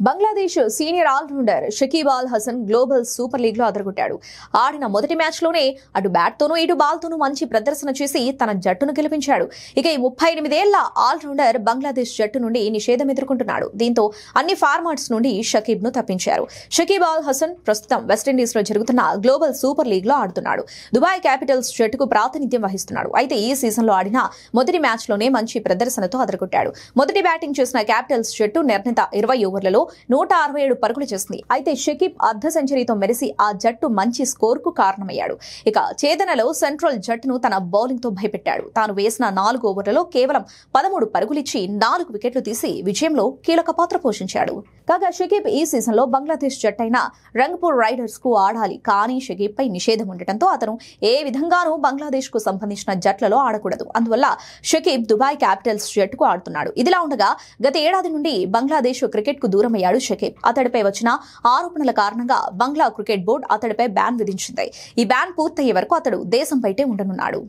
Bangladesh senior allrounder Shakib అల్ Hasan global super league లో అదరగొట్టాడు. ఆడిన మొదటి మ్యాచ్ లోనే అటు బ్యాట్ తోనూ ఇటు బాల్ తోనూ మంచి ప్రదర్శన చేసి తన జట్టును గెలిపించాడు. ఇక ఈ 38 ఏళ్ల ఆల్రౌండర్ బంగ్లాదేశ్ జట్టు నుండి నిషేధం ఎదుర్కొంటున్నాడు. దీంతో అన్ని ఫార్మాట్స్ నుండి షకీబ్ ను తప్పించారు. షకీబ్ అల్ హసన్ ప్రస్తుతం వెస్టిండీస్ లో జరుగుతున్న గ్లోబల్ సూపర్ లీగ్ లో ఆడుతున్నాడు. దుబాయ్ క్యాపిటల్స్ జట్టుకు ప్రాతినిధ్యం వహిస్తున్నాడు. అయితే ఈ సీజన్ లో ఆడిన మొదటి మ్యాచ్ లోనే మంచి ప్రదర్శనతో అదరగొట్టాడు. మొదటి బ్యాటింగ్ చేసిన క్యాపిటల్స్ జట్టు నిర్ణీత 20 ఓవర్లలో 167 పరుగులు చేసింది. అయితే షకీబ్ అర్ధ సెంచరీతో మెరిసి ఆ జట్టు మంచి స్కోర్ కు కారణమయ్యాడు. ఇక ఛేదనలో సెంట్రల్ జట్టును తన బౌలింగ్ తో భయపెట్టాడు. తాను వేసిన 4 ఓవర్లలో కేవలం 13 పరుగులిచ్చి 4 వికెట్లు తీసి విజయంలో కీలక పాత్ర పోషించాడు. కాగా షకీబ్ ఈ సీజన్ లో బంగ్లాదేశ్ జట్టైన రంగపూర్ రైడర్స్ కు ఆడాలి. కానీ షకీబ్ పై నిషేధం ఉండటంతో అతను ఏ విధంగానూ బంగ్లాదేశ్ కు సంబంధించిన జట్లలో ఆడకూడదు. అందువల్ల షకీబ్ దుబాయ్ క్యాపిటల్స్ జట్టుకు ఆడుతున్నాడు. ఇదిలా ఉండగా గత ఏడాది నుండి బంగ్లాదేశ్ క్రికెట్ కు దూరమయ్యాడు షకీబ్. అతడిపై వచ్చిన ఆరోపణల కారణంగా బంగ్లా క్రికెట్ బోర్డు అతడిపై బ్యాన్ విధించింది. ఈ బ్యాన్ పూర్తయ్యే వరకు అతడు దేశం బయటే ఉండనున్నాడు.